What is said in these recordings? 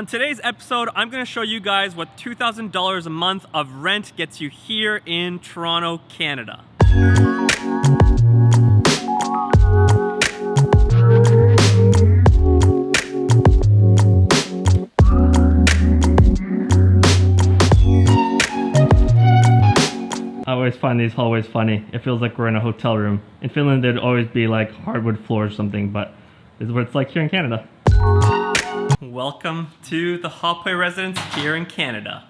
In today's episode, I'm going to show you guys what $2,000 a month of rent gets you here in Toronto, Canada. I always find these hallways funny. It feels like we're in a hotel room. In Finland, there'd always be like hardwood floors or something, but this is what it's like here in Canada. Welcome to the Hopway residence here in Canada.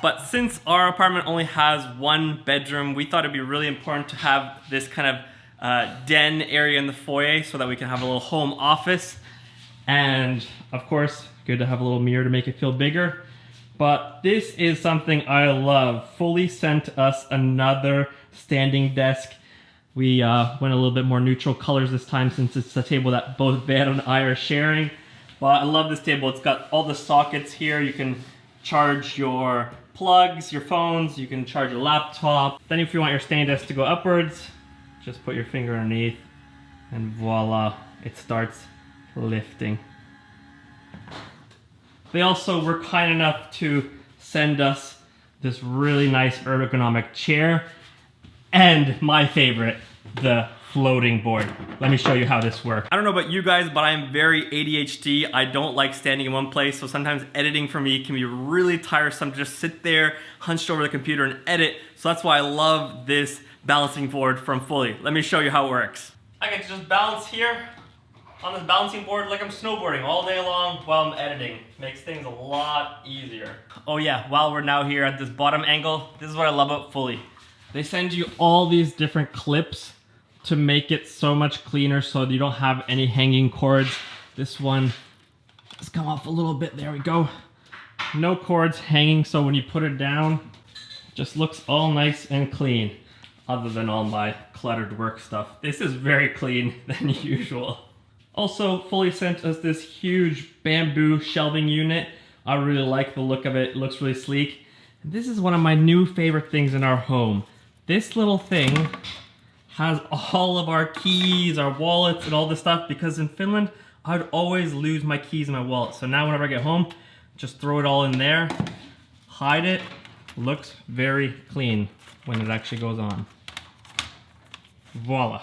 But since our apartment only has one bedroom, we thought it'd be really important to have this kind of den area in the foyer so that we can have a little home office. And of course, good to have a little mirror to make it feel bigger. But this is something I love. Fully sent us another standing desk. We went a little bit more neutral colors this time since it's a table that both Van and I are sharing. But I love this table. It's got all the sockets here. You can charge your plugs, your phones, you can charge your laptop. Then if you want your standing desk to go upwards, just put your finger underneath and voila, it starts lifting. They also were kind enough to send us this really nice ergonomic chair and my favorite, the floating board. Let me show you how this works. I don't know about you guys, but I'm very ADHD. I don't like standing in one place, so sometimes editing for me can be really tiresome to just sit there, hunched over the computer and edit. So that's why I love this balancing board from Fully. Let me show you how it works. I get to just balance here on this balancing board like I'm snowboarding all day long while I'm editing. Makes things a lot easier. Oh yeah, while we're now here at this bottom angle, this is what I love about Fully. They send you all these different clips to make it so much cleaner so you don't have any hanging cords. This one has come off a little bit, there we go. No cords hanging, so when you put it down, it just looks all nice and clean, other than all my cluttered work stuff. This is very clean than usual. Also, Fully sent us this huge bamboo shelving unit. I really like the look of it. It looks really sleek. And this is one of my new favorite things in our home. This little thing has all of our keys, our wallets, and all this stuff, because in Finland, I'd always lose my keys and my wallet. So now whenever I get home, just throw it all in there, hide it. Looks very clean when it actually goes on. Voila.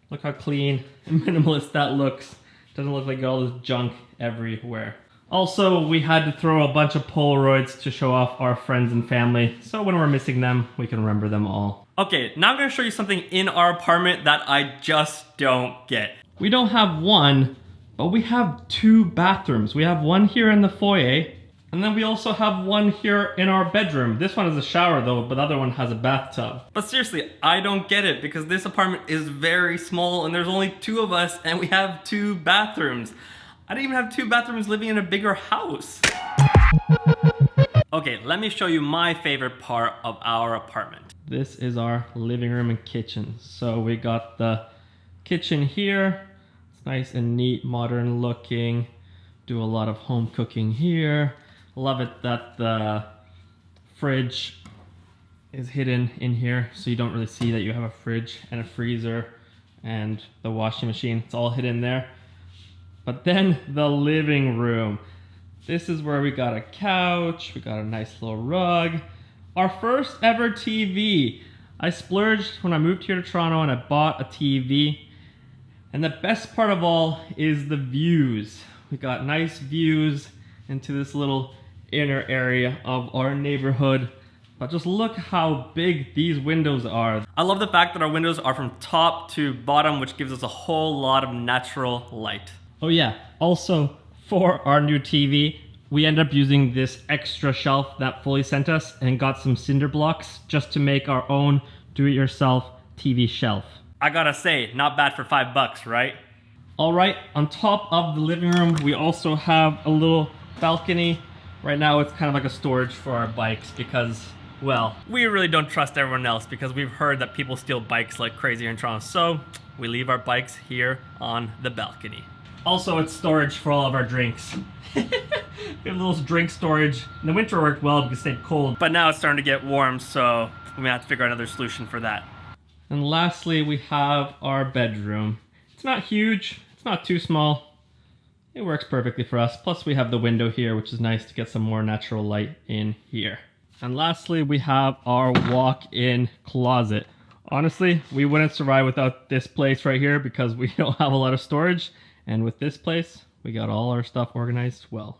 Look how clean and minimalist that looks. Doesn't look like all this junk everywhere. Also, we had to throw a bunch of Polaroids to show off our friends and family, so when we're missing them, we can remember them all. Okay, now I'm gonna show you something in our apartment that I just don't get. We don't have one, but we have two bathrooms. We have one here in the foyer, and then we also have one here in our bedroom. This one is a shower though, but the other one has a bathtub. But seriously, I don't get it because this apartment is very small and there's only two of us and we have two bathrooms. I didn't even have two bathrooms living in a bigger house. Okay, let me show you my favorite part of our apartment. This is our living room and kitchen. So we got the kitchen here. It's nice and neat, modern looking. Do a lot of home cooking here. Love it that the fridge is hidden in here, so you don't really see that you have a fridge and a freezer and the washing machine. It's all hidden there. But then the living room. This is where we got a couch, we got a nice little rug. Our first ever TV. I splurged when I moved here to Toronto and I bought a TV. And the best part of all is the views. We got nice views into this little inner area of our neighborhood. But just look how big these windows are. I love the fact that our windows are from top to bottom, which gives us a whole lot of natural light. Oh yeah, also for our new TV, we ended up using this extra shelf that Fully sent us and got some cinder blocks just to make our own do-it-yourself TV shelf. I gotta say, not bad for $5, right? All right, on top of the living room, we also have a little balcony. Right now it's kind of like a storage for our bikes because, well, we really don't trust everyone else because we've heard that people steal bikes like crazy here in Toronto. So we leave our bikes here on the balcony. Also, it's storage for all of our drinks. We have a little drink storage. In the winter worked well because it stayed cold, but now it's starting to get warm, so we may have to figure out another solution for that. And lastly, we have our bedroom. It's not huge, it's not too small. It works perfectly for us. Plus we have the window here, which is nice to get some more natural light in here. And lastly, we have our walk-in closet. Honestly, we wouldn't survive without this place right here because we don't have a lot of storage. And with this place, we got all our stuff organized well.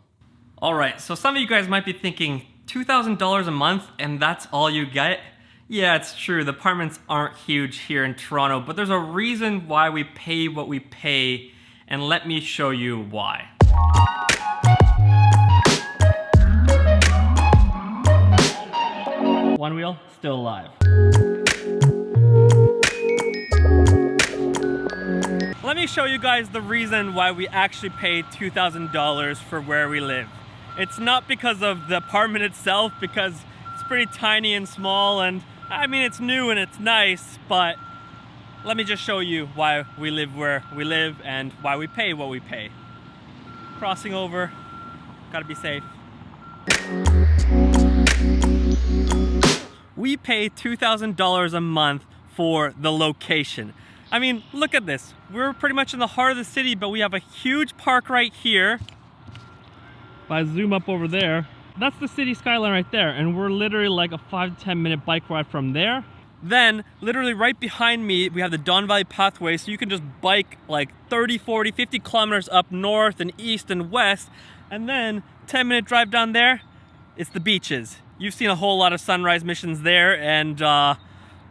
All right, so some of you guys might be thinking, $2,000 a month and that's all you get? Yeah, it's true, the apartments aren't huge here in Toronto, but there's a reason why we pay what we pay, and let me show you why. One wheel, still alive. Let me show you guys the reason why we actually pay $2,000 for where we live. It's not because of the apartment itself, because it's pretty tiny and small, and I mean, it's new and it's nice, but let me just show you why we live where we live and why we pay what we pay. Crossing over, gotta be safe. We pay $2,000 a month for the location. I mean, look at this. We're pretty much in the heart of the city, but we have a huge park right here. If I zoom up over there, that's the city skyline right there, and we're literally like a 5 to 10 minute bike ride from there. Then, literally right behind me, we have the Don Valley Pathway, so you can just bike like 30, 40, 50 kilometers up north and east and west, and then 10-minute drive down there, it's the beaches. You've seen a whole lot of sunrise missions there, and a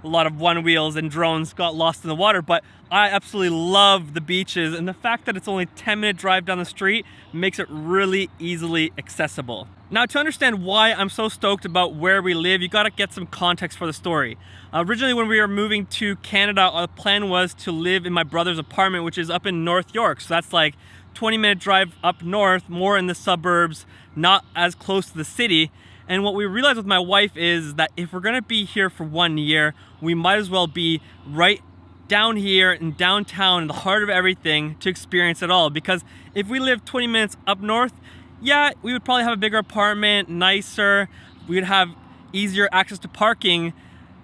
lot of one wheels and drones got lost in the water, but I absolutely love the beaches, and the fact that it's only a 10-minute drive down the street makes it really easily accessible. Now, to understand why I'm so stoked about where we live, you gotta get some context for the story. Originally, when we were moving to Canada, our plan was to live in my brother's apartment, which is up in North York. So that's like 20-minute drive up north, more in the suburbs, not as close to the city. And what we realized with my wife is that if we're gonna be here for 1 year, we might as well be right down here in downtown, in the heart of everything, to experience it all. Because if we live 20 minutes up north, yeah, we would probably have a bigger apartment, nicer, we would have easier access to parking.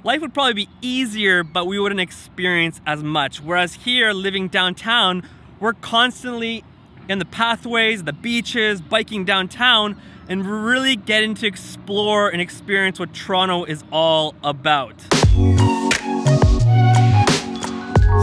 Life would probably be easier, but we wouldn't experience as much. Whereas here, living downtown, we're constantly in the pathways, the beaches, biking downtown, and we're really getting to explore and experience what Toronto is all about.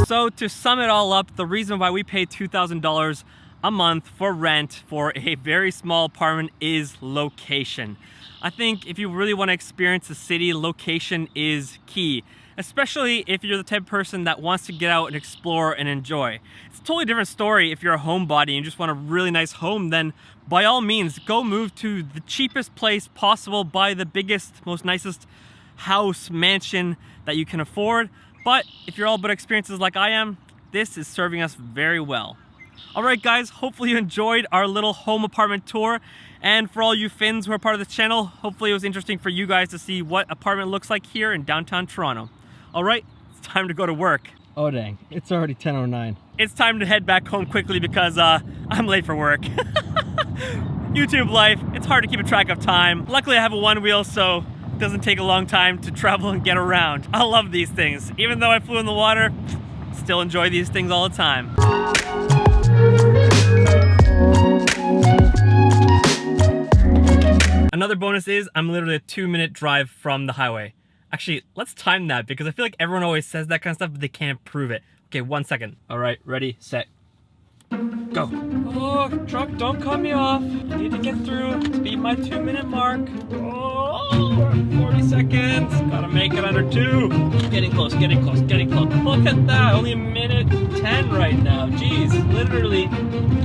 So to sum it all up, the reason why we pay $2,000 a month for rent for a very small apartment is location. I think if you really want to experience the city, location is key, especially if you're the type of person that wants to get out and explore and enjoy. It's a totally different story if you're a homebody and you just want a really nice home, then by all means, go move to the cheapest place possible, buy the biggest, most nicest house, mansion that you can afford. But if you're all about experiences like I am, this is serving us very well. Alright guys, hopefully you enjoyed our little home apartment tour, and for all you Finns who are part of the channel, hopefully it was interesting for you guys to see what apartment looks like here in downtown Toronto. Alright, it's time to go to work. Oh dang, it's already 10:09. It's time to head back home quickly because I'm late for work. YouTube life, it's hard to keep a track of time. Luckily I have a one wheel, so it doesn't take a long time to travel and get around. I love these things. Even though I flew in the water, still enjoy these things all the time. Another bonus is I'm literally a 2-minute drive from the highway. Actually, let's time that because I feel like everyone always says that kind of stuff, but they can't prove it. Okay, 1 second. All right, ready, set, go. Oh, truck, don't cut me off. I need to get through to beat my 2-minute mark. Oh, 40 seconds. Gotta make it under 2. Getting close, getting close, getting close. Look at that, only 1:10 right now. Jeez, literally,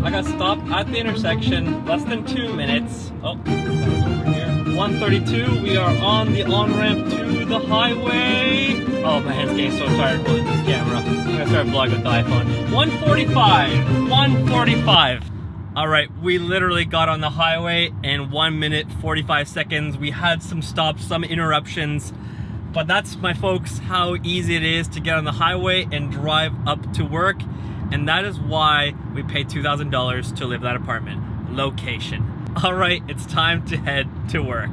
I got stopped at the intersection, less than 2 minutes. Oh, that was over here. 1:32, we are on the on-ramp to the highway. Oh, my hand's getting so tired holding this camera. I'm gonna start vlogging with the iPhone. 1:45, 1:45. All right, we literally got on the highway in 1 minute, 45 seconds. We had some stops, some interruptions, but that's, my folks, how easy it is to get on the highway and drive up to work. And that is why we pay $2,000 to live that apartment. Location. All right, it's time to head to work.